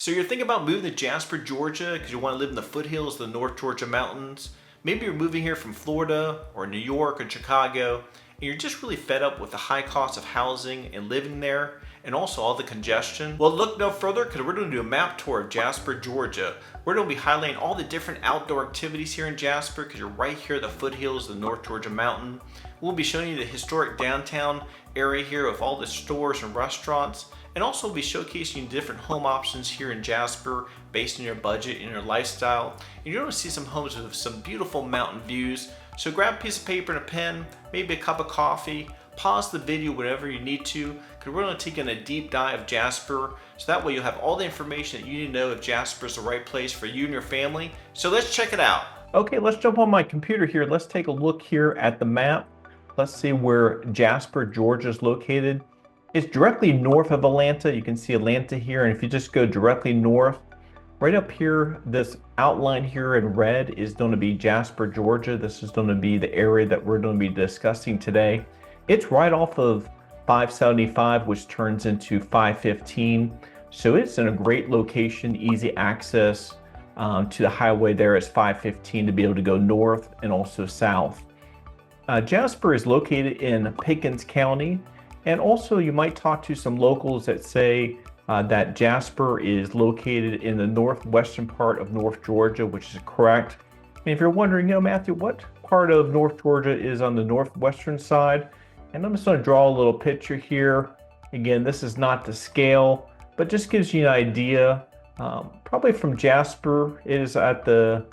So you're thinking about moving to Jasper, Georgia because you want to live in the foothills of the North Georgia mountains. Maybe you're moving here from Florida or New York or Chicago, and you're just really fed up with the high cost of housing and living there and also all the congestion. Well, look no further because we're going to do a map tour of Jasper, Georgia. We're going to be highlighting all the different outdoor activities here in Jasper because you're right here at the foothills of the North Georgia mountain. We'll be showing you the historic downtown area here with all the stores and restaurants, and also we'll be showcasing different home options here in Jasper based on your budget and your lifestyle. And you're going to see some homes with some beautiful mountain views. So grab a piece of paper and a pen, maybe a cup of coffee, pause the video whenever you need to, because we're going to take in a deep dive of Jasper, so that way you'll have all the information that you need to know if Jasper is the right place for you and your family. So let's check it out. Okay, let's jump on my computer here. Let's take a look here at the map. Let's see where Jasper, Georgia is located. It's directly north of Atlanta. You can see Atlanta here, and if you just go directly north, right up here, this outline here in red is going to be Jasper, Georgia. This is going to be the area that we're going to be discussing today. It's right off of 575, which turns into 515. So it's in a great location, easy access to the highway there is 515 to be able to go north and also south. Jasper is located in Pickens County. And also you might talk to some locals that say that Jasper is located in the northwestern part of North Georgia, which is correct. And if you're wondering, Matthew, what part of North Georgia is on the northwestern side? And I'm just going to draw a little picture here. Again, this is not the scale, but just gives you an idea. Probably from Jasper, it is at the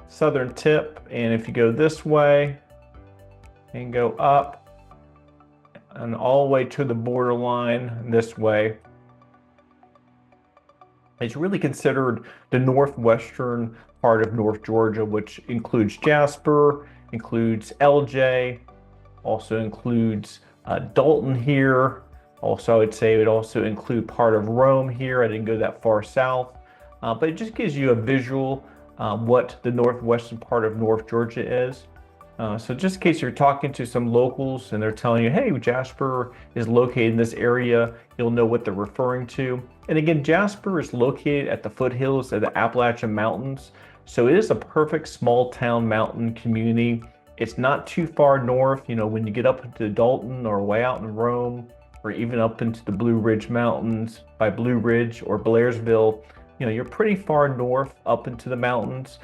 southern tip. And if you go this way and go up, and all the way to the borderline this way, it's really considered the northwestern part of North Georgia, which includes Jasper, includes LJ, also includes Dalton here. Also, I would say it would also include part of Rome here. I didn't go that far south, but it just gives you a visual what the northwestern part of North Georgia is. So just in case you're talking to some locals and they're telling you, hey, Jasper is located in this area, you'll know what they're referring to. And again, Jasper is located at the foothills of the Appalachian Mountains. So it is a perfect small town mountain community. It's not too far north. When you get up into Dalton or way out in Rome, or even up into the Blue Ridge Mountains by Blue Ridge or Blairsville, you're pretty far north up into the mountains.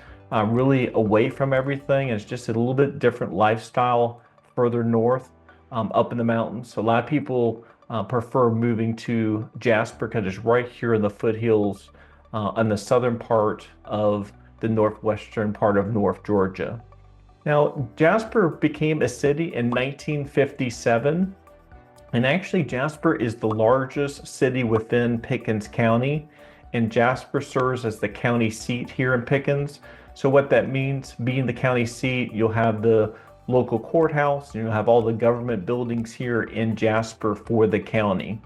Really away from everything. It's just a little bit different lifestyle further north up in the mountains. So a lot of people prefer moving to Jasper because it's right here in the foothills on the southern part of the northwestern part of North Georgia. Now, Jasper became a city in 1957, and actually Jasper is the largest city within Pickens County, and Jasper serves as the county seat here in Pickens. So what that means, being the county seat, you'll have the local courthouse, and you'll have all the government buildings here in Jasper for the county.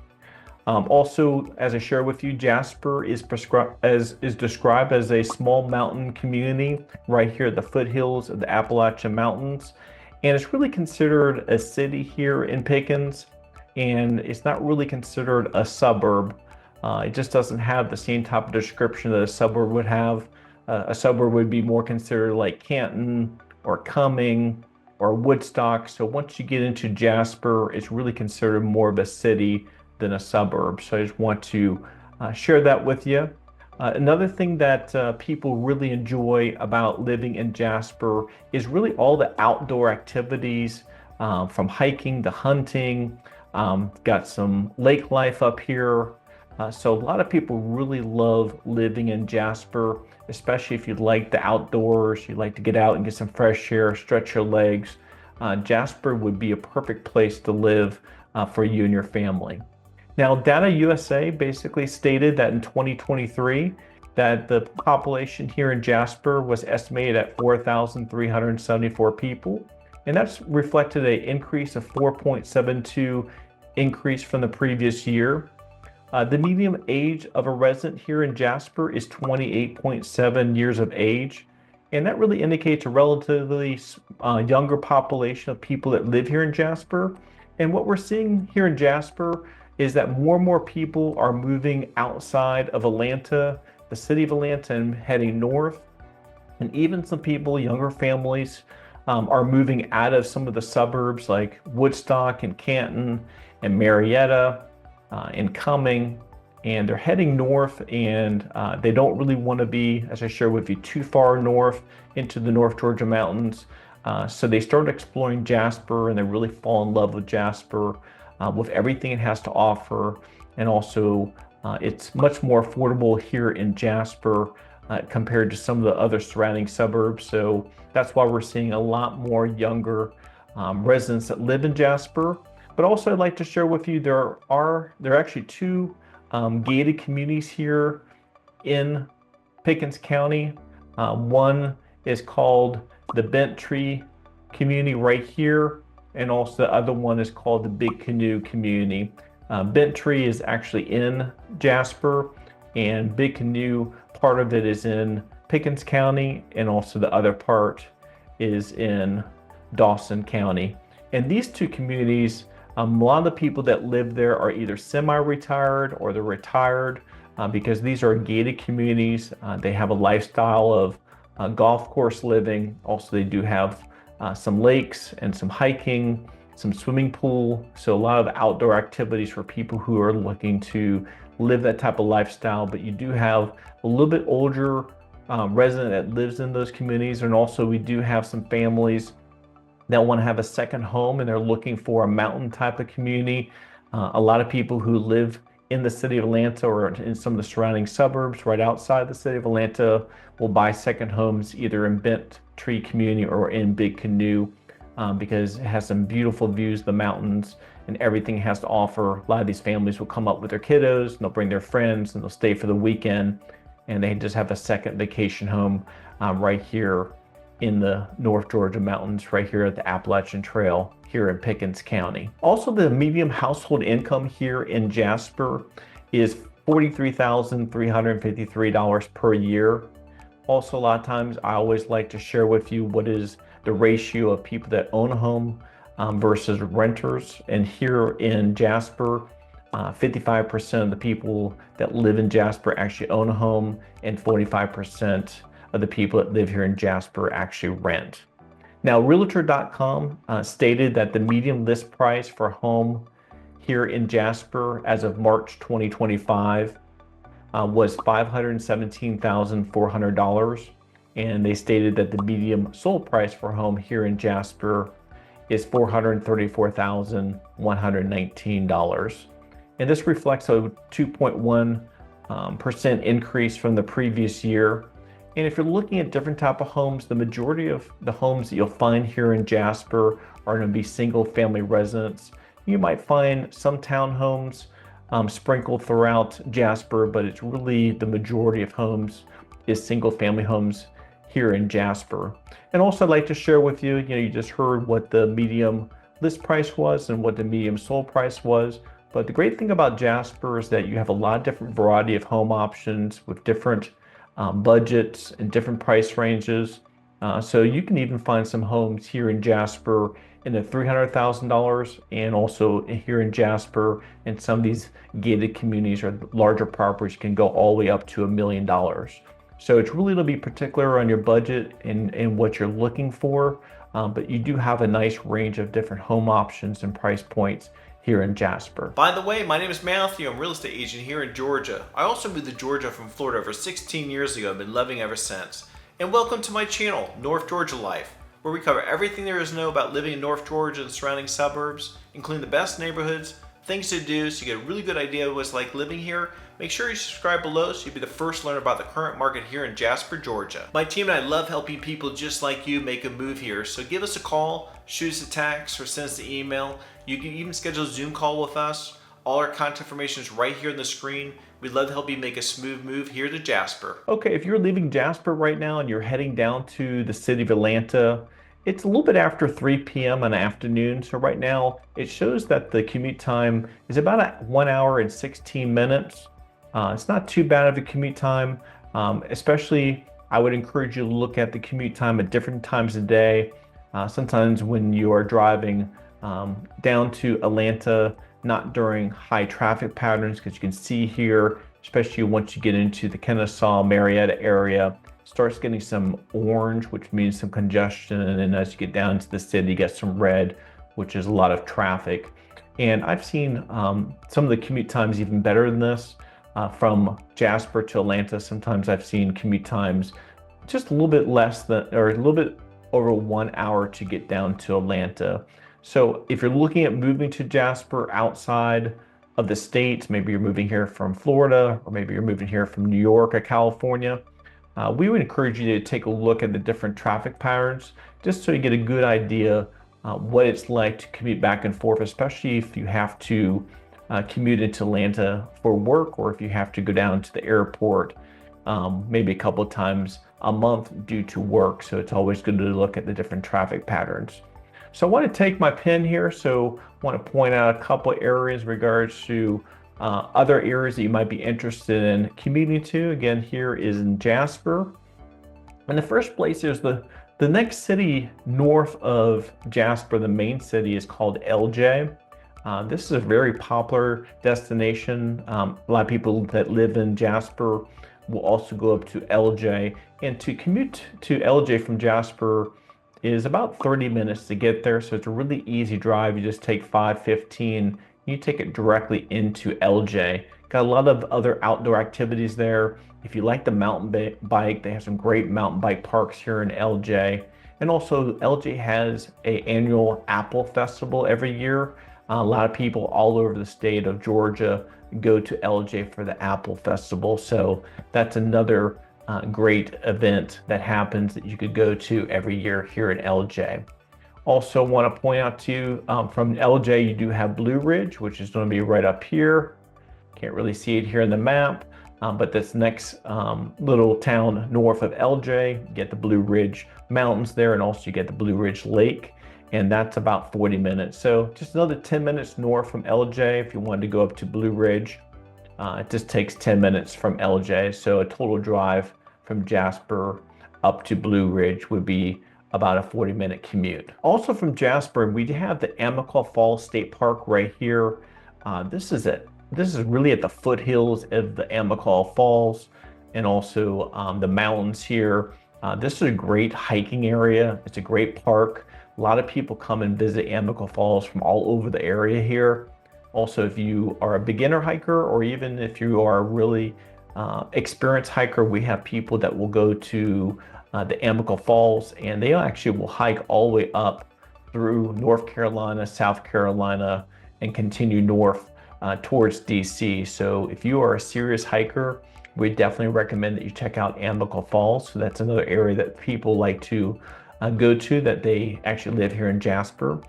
Also, as I share with you, Jasper is described as a small mountain community right here at the foothills of the Appalachian Mountains. And it's really considered a city here in Pickens, and it's not really considered a suburb. It just doesn't have the same type of description that a suburb would have. A suburb would be more considered like Canton or Cumming or Woodstock. So once you get into Jasper, it's really considered more of a city than a suburb. So I just want to share that with you. Another thing that people really enjoy about living in Jasper is really all the outdoor activities, from hiking to hunting. Got some lake life up here. So a lot of people really love living in Jasper, especially if you like the outdoors, you like to get out and get some fresh air, stretch your legs. Jasper would be a perfect place to live for you and your family. Now, Data USA basically stated that in 2023, that the population here in Jasper was estimated at 4,374 people. And that's reflected an increase of 4.72 increase from the previous year. The median age of a resident here in Jasper is 28.7 years of age, and that really indicates a relatively younger population of people that live here in Jasper. And what we're seeing here in Jasper is that more and more people are moving outside of Atlanta, the city of Atlanta, and heading north. And even some people, younger families, are moving out of some of the suburbs like Woodstock and Canton and Marietta and Cumming, and they're heading north, and they don't really want to be, as I shared with you, too far north into the North Georgia mountains. So they started exploring Jasper, and they really fall in love with Jasper, with everything it has to offer. And also, it's much more affordable here in Jasper compared to some of the other surrounding suburbs. So that's why we're seeing a lot more younger residents that live in Jasper. But also, I'd like to share with you, there are actually two gated communities here in Pickens County. One is called the Bent Tree community right here, and also the other one is called the Big Canoe community. Bent Tree is actually in Jasper, and Big Canoe, part of it is in Pickens County, and also the other part is in Dawson County. And these two communities, a lot of the people that live there are either semi-retired or they're retired because these are gated communities. They have a lifestyle of golf course living. Also, they do have some lakes and some hiking, some swimming pool. So a lot of outdoor activities for people who are looking to live that type of lifestyle. But you do have a little bit older resident that lives in those communities. And also we do have some families that want to have a second home, and they're looking for a mountain type of community. A lot of people who live in the city of Atlanta or in some of the surrounding suburbs right outside the city of Atlanta will buy second homes either in Bent Tree community or in Big Canoe because it has some beautiful views of the mountains and everything it has to offer. A lot of these families will come up with their kiddos, and they'll bring their friends, and they'll stay for the weekend, and they just have a second vacation home right here in the North Georgia mountains, right here at the Appalachian Trail here in Pickens County. Also, the median household income here in Jasper is $43,353 per year. Also, a lot of times I always like to share with you what is the ratio of people that own a home versus renters. And here in Jasper, 55% of the people that live in Jasper actually own a home, and 45% of the people that live here in Jasper actually rent. Now, Realtor.com stated that the median list price for a home here in Jasper as of March 2025 was $517,400. And they stated that the median sold price for a home here in Jasper is $434,119. And this reflects a 2.1% increase from the previous year. And if you're looking at different type of homes, the majority of the homes that you'll find here in Jasper are going to be single family residents. You might find some townhomes sprinkled throughout Jasper, but it's really the majority of homes is single family homes here in Jasper. And also I'd like to share with you, you just heard what the medium list price was and what the medium sold price was. But the great thing about Jasper is that you have a lot of different variety of home options with different budgets and different price ranges. So you can even find some homes here in Jasper in the $300,000, and also here in Jasper, and some of these gated communities or larger properties can go all the way up to $1 million. So it's really to be particular on your budget and what you're looking for, but you do have a nice range of different home options and price points here in Jasper. By the way, my name is Matthew. I'm a real estate agent here in Georgia. I also moved to Georgia from Florida over 16 years ago. I've been loving ever since. And welcome to my channel, North Georgia Life, where we cover everything there is to know about living in North Georgia and surrounding suburbs, including the best neighborhoods, things to do so you get a really good idea of what it's like living here. Make sure you subscribe below so you'll be the first to learn about the current market here in Jasper, Georgia. My team and I love helping people just like you make a move here, so give us a call, shoot us a text, or send us an email. You can even schedule a Zoom call with us. All our contact information is right here on the screen. We'd love to help you make a smooth move here to Jasper. Okay, if you're leaving Jasper right now and you're heading down to the city of Atlanta, it's a little bit after 3 p.m. in the afternoon. So right now it shows that the commute time is about 1 hour and 16 minutes. It's not too bad of a commute time, especially I would encourage you to look at the commute time at different times of day. Sometimes when you are driving down to Atlanta, not during high traffic patterns, because you can see here, especially once you get into the Kennesaw, Marietta area, starts getting some orange, which means some congestion. And then as you get down to the city, you get some red, which is a lot of traffic. And I've seen some of the commute times even better than this. From Jasper to Atlanta, sometimes I've seen commute times just a little bit less than, or a little bit over 1 hour to get down to Atlanta. So if you're looking at moving to Jasper outside of the state, maybe you're moving here from Florida, or maybe you're moving here from New York or California, we would encourage you to take a look at the different traffic patterns, just so you get a good idea what it's like to commute back and forth, especially if you have to commute into Atlanta for work, or if you have to go down to the airport maybe a couple of times a month due to work. So it's always good to look at the different traffic patterns. So I want to take my pen here. So I want to point out a couple of areas in regards to other areas that you might be interested in commuting to. Again, here is in Jasper. And the first place is the next city north of Jasper, the main city, is called LJ. This is a very popular destination. A lot of people that live in Jasper will also go up to LJ. And to commute to LJ from Jasper is about 30 minutes to get there. So it's a really easy drive. You just take 515, you take it directly into LJ. Got a lot of other outdoor activities there. If you like the mountain bike, they have some great mountain bike parks here in LJ. And also LJ has an annual apple festival every year. A lot of people all over the state of Georgia go to LJ for the Apple Festival. So that's another great event that happens that you could go to every year here in LJ. Also want to point out to you from LJ, you do have Blue Ridge, which is going to be right up here. Can't really see it here in the map, but this next little town north of LJ, you get the Blue Ridge Mountains there, and also you get the Blue Ridge Lake. And that's about 40 minutes. So just another 10 minutes north from LJ if you wanted to go up to Blue Ridge. It just takes 10 minutes from LJ. So a total drive from Jasper up to Blue Ridge would be about a 40-minute commute. Also from Jasper, we have the Amical Falls State Park right here. This is really at the foothills of the Amical Falls, and also the mountains here. This is a great hiking area. It's a great park. A lot of people come and visit Amical Falls from all over the area here. Also, if you are a beginner hiker, or even if you are a really experienced hiker, we have people that will go to the Amical Falls, and they actually will hike all the way up through North Carolina, South Carolina, and continue north towards DC. So if you are a serious hiker, we definitely recommend that you check out Amical Falls. So that's another area that people like to go to, that they actually live here in Jasper.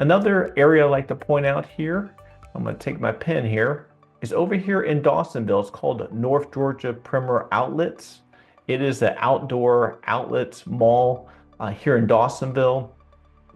Another area I like to point out here, I'm going to take my pen here, is over here in Dawsonville. It's called North Georgia Premier Outlets. It is an outdoor outlets mall here in Dawsonville.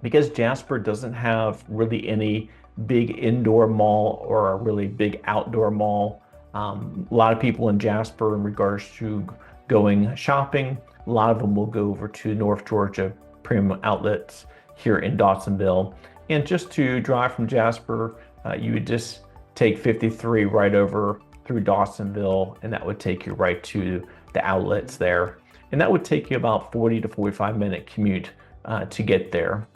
Because Jasper doesn't have really any big indoor mall or a really big outdoor mall, a lot of people in Jasper, in regards to going shopping, a lot of them will go over to North Georgia Premium Outlets here in Dawsonville. And just to drive from Jasper, you would just take 53 right over through Dawsonville, and that would take you right to the outlets there. And that would take you about 40 to 45-minute commute to get there.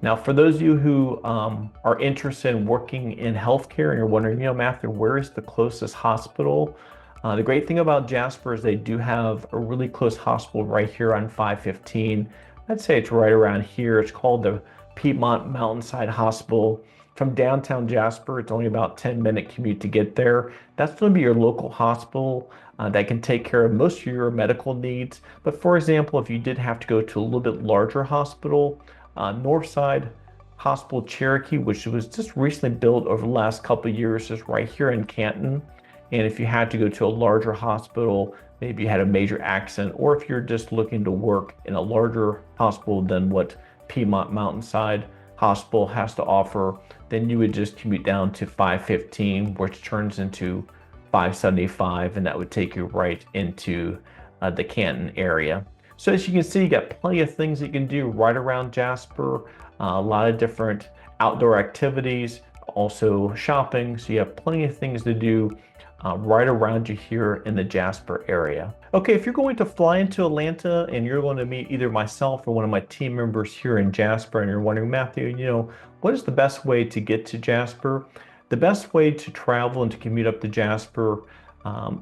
Now, for those of you who are interested in working in healthcare and you're wondering, Matthew, where is the closest hospital? The great thing about Jasper is they do have a really close hospital right here on 515. I'd say it's right around here. It's called the Piedmont Mountainside Hospital. From downtown Jasper, it's only about 10-minute commute to get there. That's going to be your local hospital that can take care of most of your medical needs. But for example, if you did have to go to a little bit larger hospital, Northside Hospital Cherokee, which was just recently built over the last couple of years, is right here in Canton. And if you had to go to a larger hospital, maybe you had a major accident, or if you're just looking to work in a larger hospital than what Piedmont Mountainside Hospital has to offer, then you would just commute down to 515, which turns into 575, and that would take you right into the Canton area. So as you can see, you got plenty of things that you can do right around Jasper, a lot of different outdoor activities, also shopping. So you have plenty of things to do right around you here in the Jasper area. Okay, if you're going to fly into Atlanta and you're going to meet either myself or one of my team members here in Jasper, and you're wondering, Matthew, what is the best way to get to Jasper? The best way to travel and to commute up to Jasper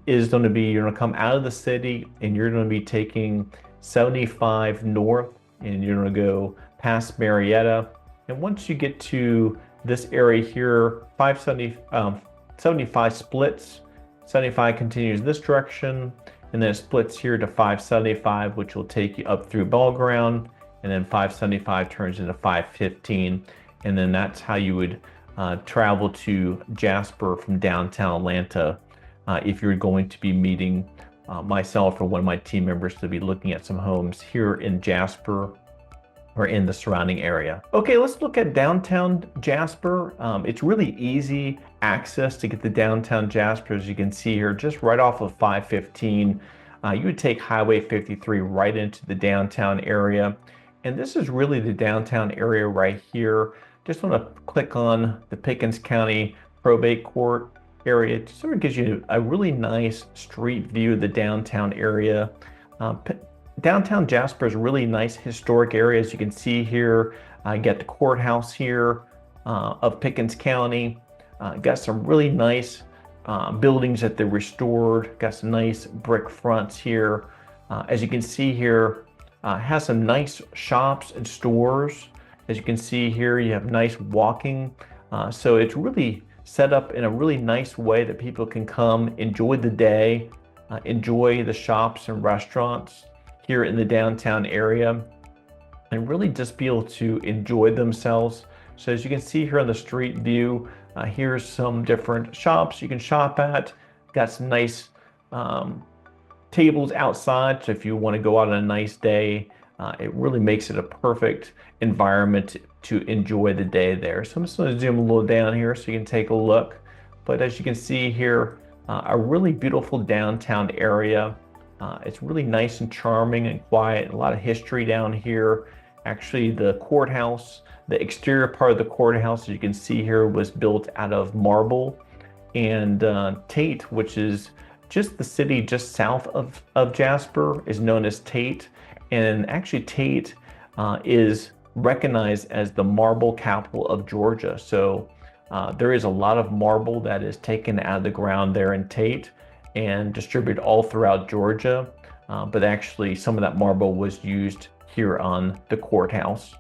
is going to be you're going to come out of the city and you're going to be taking 75 north and you're going to go past Marietta. And once you get to this area here, 75 splits. 75 continues this direction, and then it splits here to 575, which will take you up through Ball Ground, and then 575 turns into 515, and then that's how you would travel to Jasper from downtown Atlanta if you're going to be meeting myself or one of my team members to be looking at some homes here in Jasper or in the surrounding area. Okay, let's look at downtown Jasper. It's really easy access to get to downtown Jasper, as you can see here, just right off of 515. You would take Highway 53 right into the downtown area. And this is really the downtown area right here. Just want to click on the Pickens County Probate Court area. It sort of gives you a really nice street view of the downtown area. Downtown Jasper is a really nice historic area. As you can see here, you got the courthouse here of Pickens County. Got some really nice buildings that they restored. Got some nice brick fronts here. As you can see here, has some nice shops and stores. As you can see here, you have nice walking. So it's really set up in a really nice way that people can come, enjoy the day, enjoy the shops and restaurants here in the downtown area, and really just be able to enjoy themselves. So as you can see here on the street view, here's some different shops you can shop at. Got some nice tables outside, so if you want to go out on a nice day, it really makes it a perfect environment to enjoy the day there. So I'm just going to zoom a little down here so you can take a look. But as you can see here, a really beautiful downtown area. It's really nice and charming and quiet. A lot of history down here. Actually, the courthouse, the exterior part of the courthouse, as you can see here, was built out of marble. And Tate, which is just the city just south of Jasper, is known as Tate. And actually, Tate is recognized as the marble capital of Georgia. So there is a lot of marble that is taken out of the ground there in Tate and distributed all throughout Georgia. But actually, some of that marble was used here on the courthouse.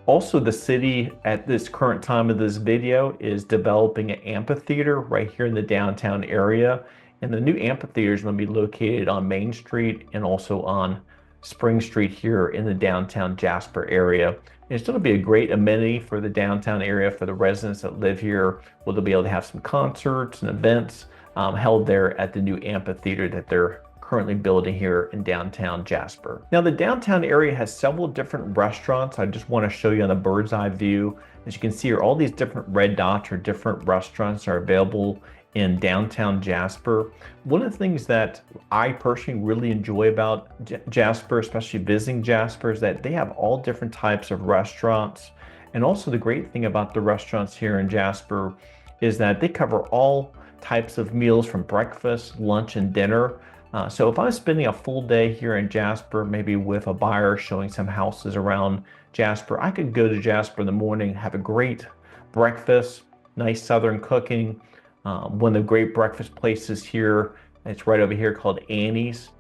Also, the city at this current time of this video is developing an amphitheater right here in the downtown area. And the new amphitheater is going to be located on Main Street and also on Spring Street here in the downtown Jasper area. And it's going to be a great amenity for the downtown area for the residents that live here. Well, they'll be able to have some concerts and events held there at the new amphitheater that they're currently building here in downtown Jasper. Now, the downtown area has several different restaurants. I just want to show you on the bird's eye view. As you can see here, all these different red dots or different restaurants are available in downtown Jasper. One of the things that I personally really enjoy about Jasper, especially visiting Jasper, is that they have all different types of restaurants. And also the great thing about the restaurants here in Jasper is that they cover all types of meals from breakfast, lunch, and dinner. So if I'm spending a full day here in Jasper, maybe with a buyer showing some houses around Jasper, I could go to Jasper in the morning, have a great breakfast, nice Southern cooking. One of the great breakfast places here, it's right over here, called Annie's.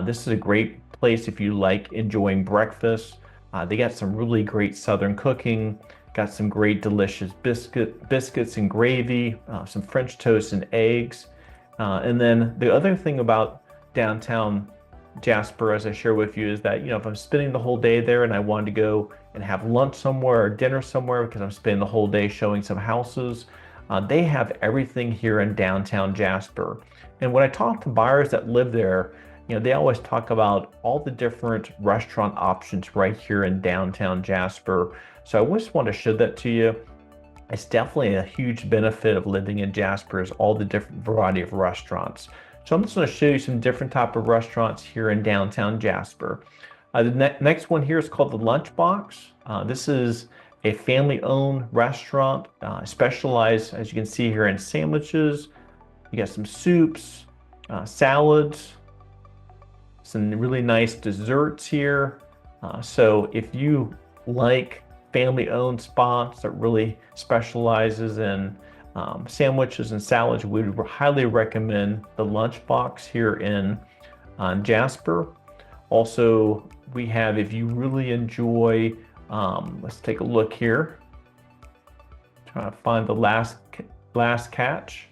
This is a great place if you like enjoying breakfast. They got some really great Southern cooking, got some great delicious biscuits and gravy, some French toast and eggs. And then the other thing about downtown Jasper, as I share with you, is that, if I'm spending the whole day there and I wanted to go and have lunch somewhere or dinner somewhere because I'm spending the whole day showing some houses, they have everything here in downtown Jasper. And when I talk to buyers that live there, they always talk about all the different restaurant options right here in downtown Jasper. So I just want to show that to you. It's definitely a huge benefit of living in Jasper, is all the different variety of restaurants. So I'm just going to show you some different type of restaurants here in downtown Jasper. The next one here is called the Lunchbox. This is a family-owned restaurant, specialized, as you can see here, in sandwiches. You got some soups, salads, some really nice desserts here. So if you like family-owned spots that really specializes in sandwiches and salads, we would highly recommend the Lunchbox here in Jasper. Also, we have, if you really enjoy, let's take a look here. Trying to find the Last Catch.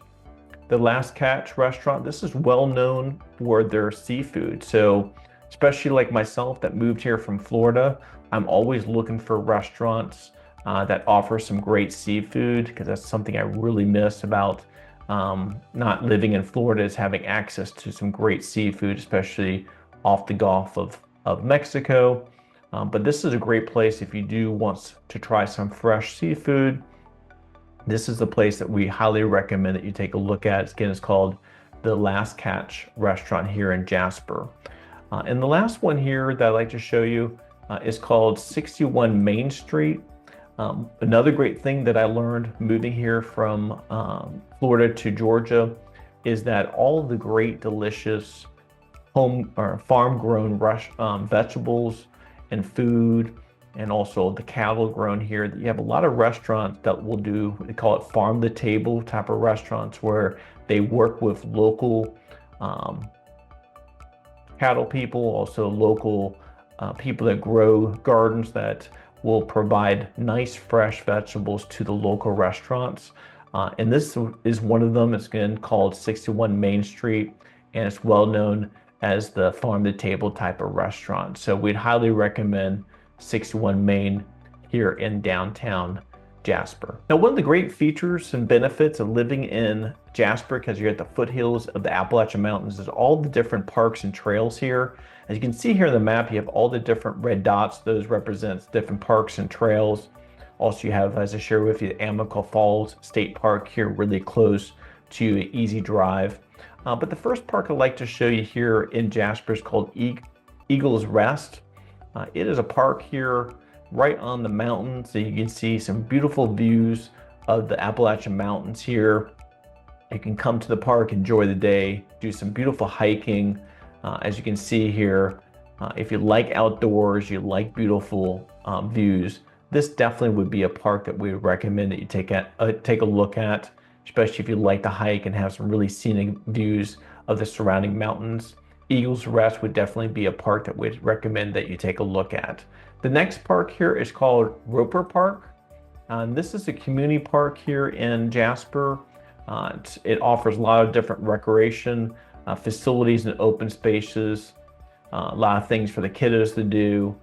The Last Catch restaurant. This is well known for their seafood. So, especially like myself that moved here from Florida, I'm always looking for restaurants that offer some great seafood, because that's something I really miss about not living in Florida, is having access to some great seafood, especially off the Gulf of Mexico. But this is a great place if you do want to try some fresh seafood. This is the place that we highly recommend that you take a look at. Again, it's called the Last Catch restaurant here in Jasper. And the last one here that I'd like to show you is called 61 Main Street. Another great thing that I learned moving here from Florida to Georgia is that all of the great, delicious home or farm-grown vegetables and food, and also the cattle grown here, that you have a lot of restaurants that will do, they call it farm to table type of restaurants, where they work with local cattle people, also local people that grow gardens that will provide nice fresh vegetables to the local restaurants. And this is one of them. It's again called 61 Main Street, and it's well known as the farm to table type of restaurant. So we'd highly recommend 61 Main here in downtown Jasper. Now, one of the great features and benefits of living in Jasper, because you're at the foothills of the Appalachian Mountains, is all the different parks and trails here. As you can see here on the map, you have all the different red dots. Those represents different parks and trails. Also, you have, as I shared with you, the Amical Falls State Park here, really close to an easy drive. But the first park I'd like to show you here in Jasper is called Eagle's Rest. It is a park here right on the mountain, so you can see some beautiful views of the Appalachian Mountains here. You can come to the park, enjoy the day, do some beautiful hiking. As you can see here, if you like outdoors, you like beautiful views, this definitely would be a park that we would recommend that you take a look at, especially if you like to hike and have some really scenic views of the surrounding mountains. Eagle's Rest would definitely be a park that we'd recommend that you take a look at. The next park here is called Roper Park. This is a community park here in Jasper. It offers a lot of different recreation facilities and open spaces, a lot of things for the kiddos to do,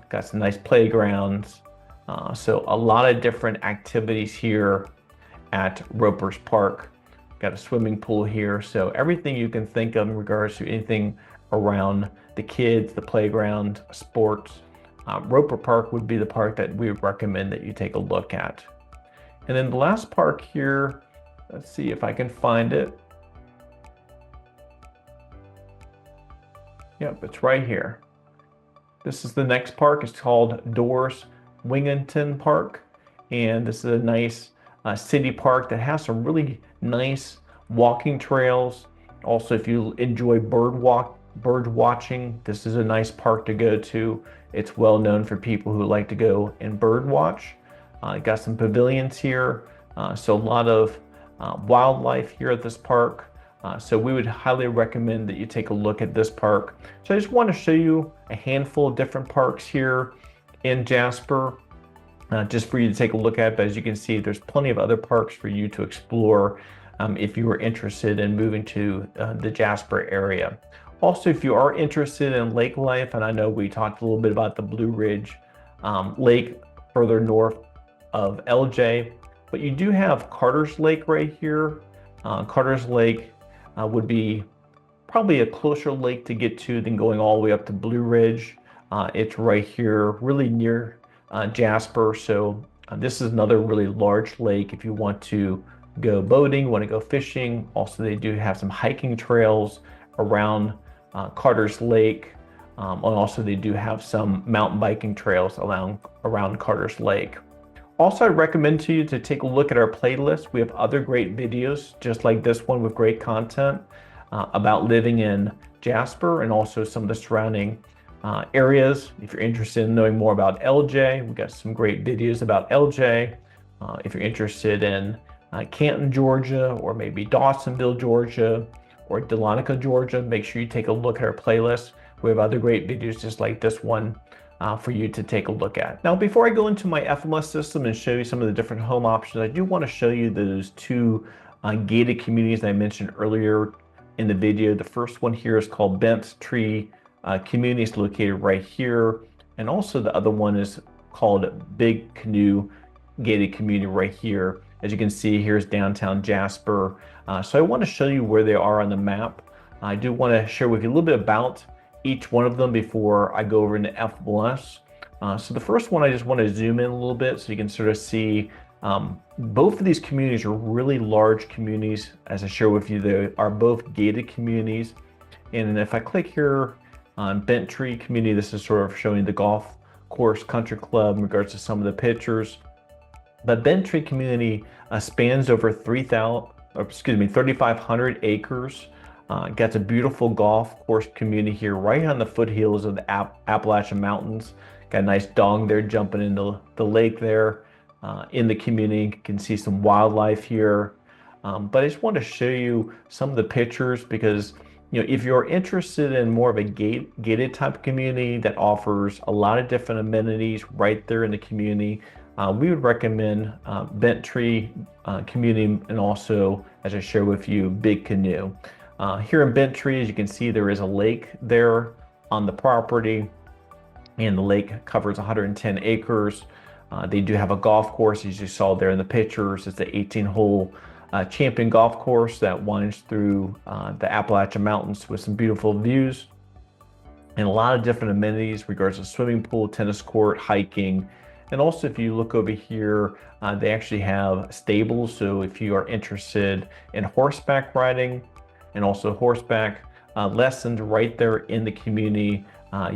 got some nice playgrounds. So a lot of different activities here at Roper's Park. Got a swimming pool here, so everything you can think of in regards to anything around the kids, the playground, sports. Roper Park would be the park that we would recommend that you take a look at. And then the last park here, let's see if I can find it. Yep, it's right here. This is the next park. It's called Doris Wingington Park, and this is a nice city park that has some really nice walking trails. Also, if you enjoy bird watching, this is a nice park to go to. It's well known for people who like to go and bird watch. Got some pavilions here, so a lot of wildlife here at this park. So we would highly recommend that you take a look at this park. So I just want to show you a handful of different parks here in Jasper, just for you to take a look at. But as you can see, there's plenty of other parks for you to explore if you were interested in moving to the Jasper area. Also, if you are interested in lake life, and I know we talked a little bit about the Blue Ridge Lake further north of LJ, but you do have Carter's Lake right here. Carter's Lake would be probably a closer lake to get to than going all the way up to Blue Ridge. It's right here, really near Jasper. So this is another really large lake if you want to go boating, want to go fishing. Also, they do have some hiking trails around Carter's Lake. And also they do have some mountain biking trails around Carter's Lake. Also, I'd recommend to you to take a look at our playlist. We have other great videos, just like this one, with great content about living in Jasper and also some of the surrounding areas. If you're interested in knowing more about LJ, we've got some great videos about LJ. If you're interested in Canton, Georgia, or maybe Dawsonville, Georgia, or Dahlonega, Georgia, make sure you take a look at our playlist. We have other great videos just like this one for you to take a look at. Now, before I go into my FMS system and show you some of the different home options, I do want to show you those two gated communities that I mentioned earlier in the video. The first one here is called Bent Tree Community. It's located right here. And also the other one is called Big Canoe Gated Community right here. As you can see, here's downtown Jasper. So I want to show you where they are on the map. I do want to share with you a little bit about each one of them before I go over into FMS. So the first one, I just want to zoom in a little bit so you can sort of see both of these communities are really large communities. As I share with you, they are both gated communities. And if I click here on Bent Tree Community, this is sort of showing the golf course country club in regards to some of the pictures. But Bent Tree Community spans over 3,500 acres. Got a beautiful golf course community here right on the foothills of the Appalachian Mountains. Got a nice dog there jumping into the lake there in the community. You can see some wildlife here. But I just want to show you some of the pictures because if you're interested in more of a gated type community that offers a lot of different amenities right there in the community, we would recommend Bent Tree Community and also, as I share with you, Big Canoe. Here in Bent Tree, as you can see, there is a lake there on the property, and the lake covers 110 acres. They do have a golf course, as you saw there in the pictures. It's the 18-hole champion golf course that winds through the Appalachian Mountains with some beautiful views and a lot of different amenities regards to swimming pool, tennis court, hiking. And also, if you look over here, they actually have stables. So if you are interested in horseback riding and also horseback lessons right there in the community,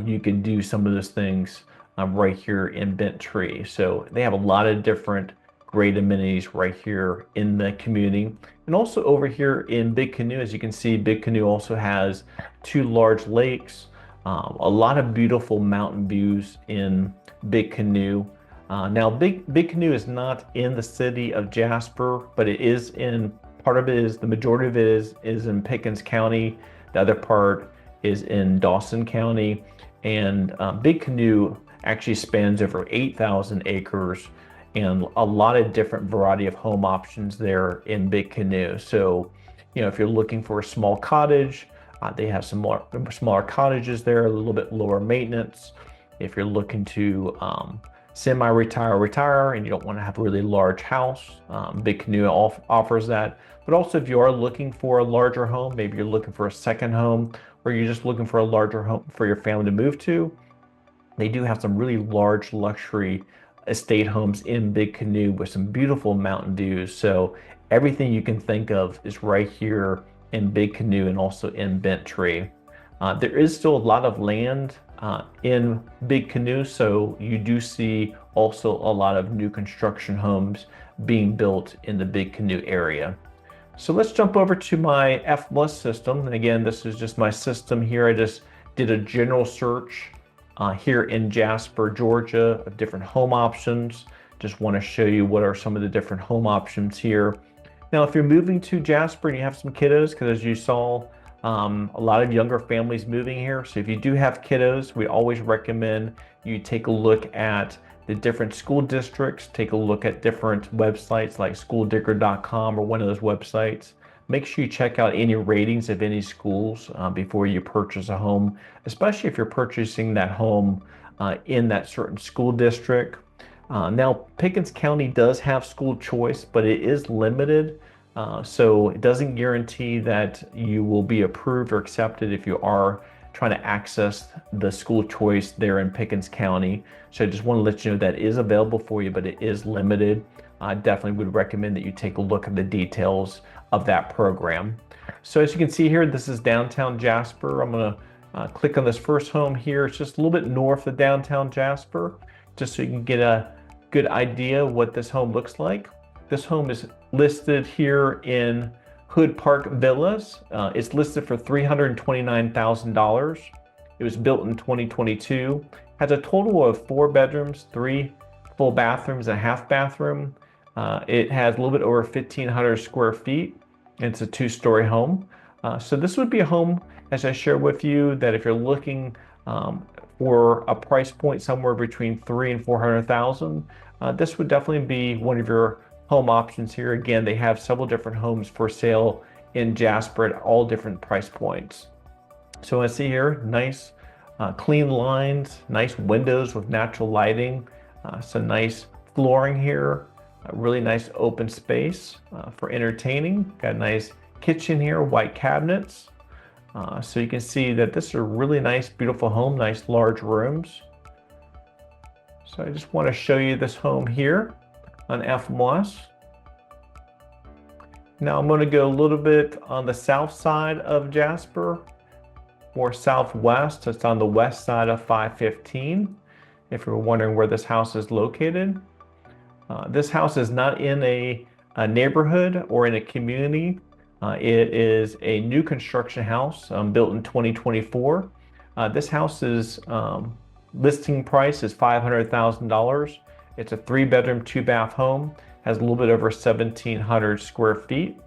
you can do some of those things right here in Bent Tree. So they have a lot of different great amenities right here in the community. And also over here in Big Canoe, as you can see, Big Canoe also has two large lakes, a lot of beautiful mountain views in Big Canoe. Now, Big Canoe is not in the city of Jasper, but it is in, part of it is, the majority of it is in Pickens County. The other part is in Dawson County. And Big Canoe actually spans over 8,000 acres and a lot of different variety of home options there in Big Canoe. So, if you're looking for a small cottage, they have some smaller cottages there, a little bit lower maintenance. If you're looking to retire, and you don't want to have a really large house, Big Canoe offers that. But also, if you are looking for a larger home, maybe you're looking for a second home, or you're just looking for a larger home for your family to move to, they do have some really large luxury estate homes in Big Canoe with some beautiful mountain views. So everything you can think of is right here in Big Canoe and also in Bent Tree. There is still a lot of land in Big Canoe, so you do see also a lot of new construction homes being built in the Big Canoe area. So let's jump over to my FMS system. And again, this is just my system here. I just did a general search here in Jasper, Georgia, of different home options. Just want to show you what are some of the different home options here. Now, if you're moving to Jasper and you have some kiddos, because as you saw, a lot of younger families moving here. So if you do have kiddos, we always recommend you take a look at the different school districts, take a look at different websites like schooldigger.com or one of those websites. Make sure you check out any ratings of any schools before you purchase a home, especially if you're purchasing that home in that certain school district. Now, Pickens County does have school choice, but it is limited. So it doesn't guarantee that you will be approved or accepted if you are trying to access the school choice there in Pickens County. So I just want to let you know that is available for you, but it is limited. I definitely would recommend that you take a look at the details of that program. So as you can see here, this is downtown Jasper. I'm going to click on this first home here. It's just a little bit north of downtown Jasper, just so you can get a good idea what this home looks like. This home is listed here in Hood Park Villas. It's listed for $329,000. It was built in 2022. Has a total of 4 bedrooms, 3 full bathrooms, and a half bathroom. It has a little bit over 1,500 square feet. It's a 2-story home. So this would be a home, as I shared with you, that if you're looking for a price point somewhere between $300,000 and $400,000, this would definitely be one of your home options here. Again, they have several different homes for sale in Jasper at all different price points. So I see here, nice clean lines, nice windows with natural lighting, some nice flooring here, a really nice open space for entertaining. Got a nice kitchen here, white cabinets. So you can see that this is a really nice, beautiful home, nice large rooms. So I just want to show you this home here on FMOS. Now I'm going to go a little bit on the south side of Jasper, or southwest. It's on the west side of 515, if you're wondering where this house is located. This house is not in a neighborhood or in a community. It is a new construction house built in 2024. This house's listing price is $500,000. It's a 3-bedroom, 2-bath home, has a little bit over 1,700 square feet.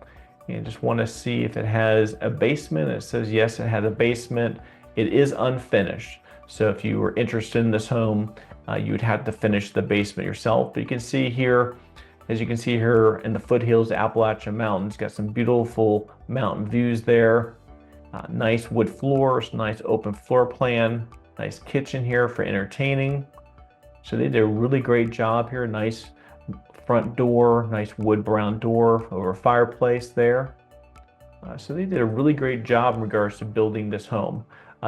You just want to see if it has a basement. It says yes, it has a basement. It is unfinished. So if you were interested in this home, you would have to finish the basement yourself. But you can see here, as you can see here in the foothills, the Appalachian Mountains, got some beautiful mountain views there. Nice wood floors, nice open floor plan, nice kitchen here for entertaining. So they did a really great job here. Nice front door, nice wood brown door over a fireplace there. So they did a really great job in regards to building this home.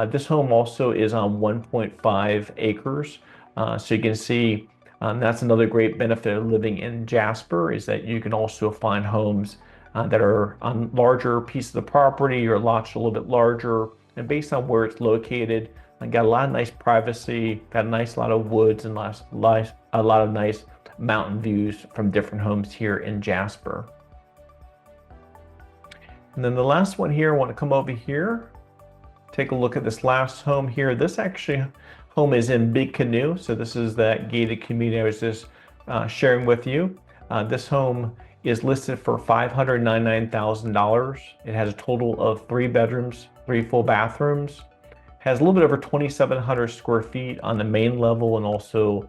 This home also is on 1.5 acres. So you can see that's another great benefit of living in Jasper, is that you can also find homes that are on larger pieces of property or lots a little bit larger. And based on where it's located, I got a lot of nice privacy, got a nice lot of woods and a lot of nice mountain views from different homes here in Jasper. And then the last one here, I want to come over here, take a look at this last home here. This actually home is in Big Canoe. So this is that gated community I was just sharing with you. This home is listed for $599,000. It has a total of 3 bedrooms, 3 full bathrooms, has a little bit over 2,700 square feet on the main level and also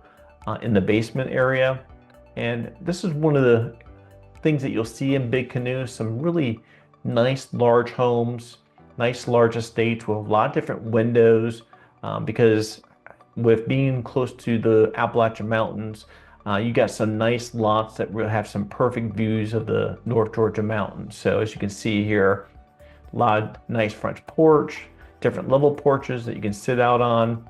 in the basement area. And this is one of the things that you'll see in Big Canoe, some really nice large homes, nice large estates with a lot of different windows, because with being close to the Appalachian Mountains, you got some nice lots that will have some perfect views of the North Georgia mountains. So as you can see here, a lot of nice front porch, different level porches that you can sit out on.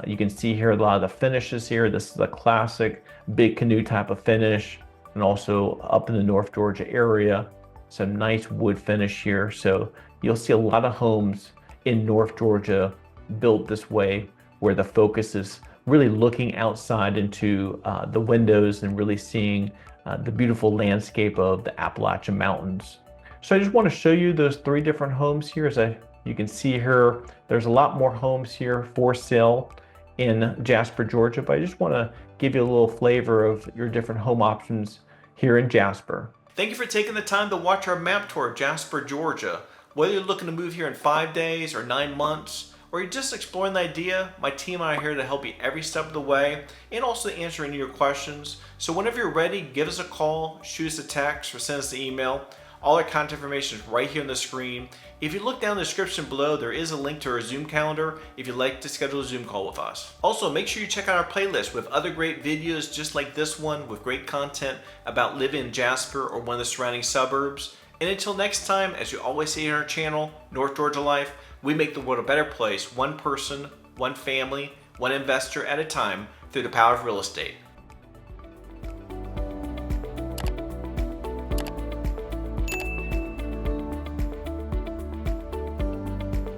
You can see here a lot of the finishes here. This is a classic Big Canoe type of finish, and also up in the North Georgia area, some nice wood finish here. So you'll see a lot of homes in North Georgia built this way, where the focus is really looking outside into the windows and really seeing the beautiful landscape of the Appalachian Mountains. So I just want to show you those 3 different homes here. As you can see here, there's a lot more homes here for sale in Jasper, Georgia, but I just want to give you a little flavor of your different home options here in Jasper. Thank you for taking the time to watch our map tour of Jasper, Georgia. Whether you're looking to move here in 5 days or 9 months, or you're just exploring the idea, my team and I are here to help you every step of the way and also answer any of your questions. So whenever you're ready, give us a call, shoot us a text, or send us an email. All our contact information is right here on the screen. If you look down in the description below, there is a link to our Zoom calendar if you'd like to schedule a Zoom call with us. Also, make sure you check out our playlist with other great videos just like this one, with great content about living in Jasper or one of the surrounding suburbs. And until next time, as you always say in our channel, North Georgia Life, we make the world a better place, one person, one family, one investor at a time, through the power of real estate.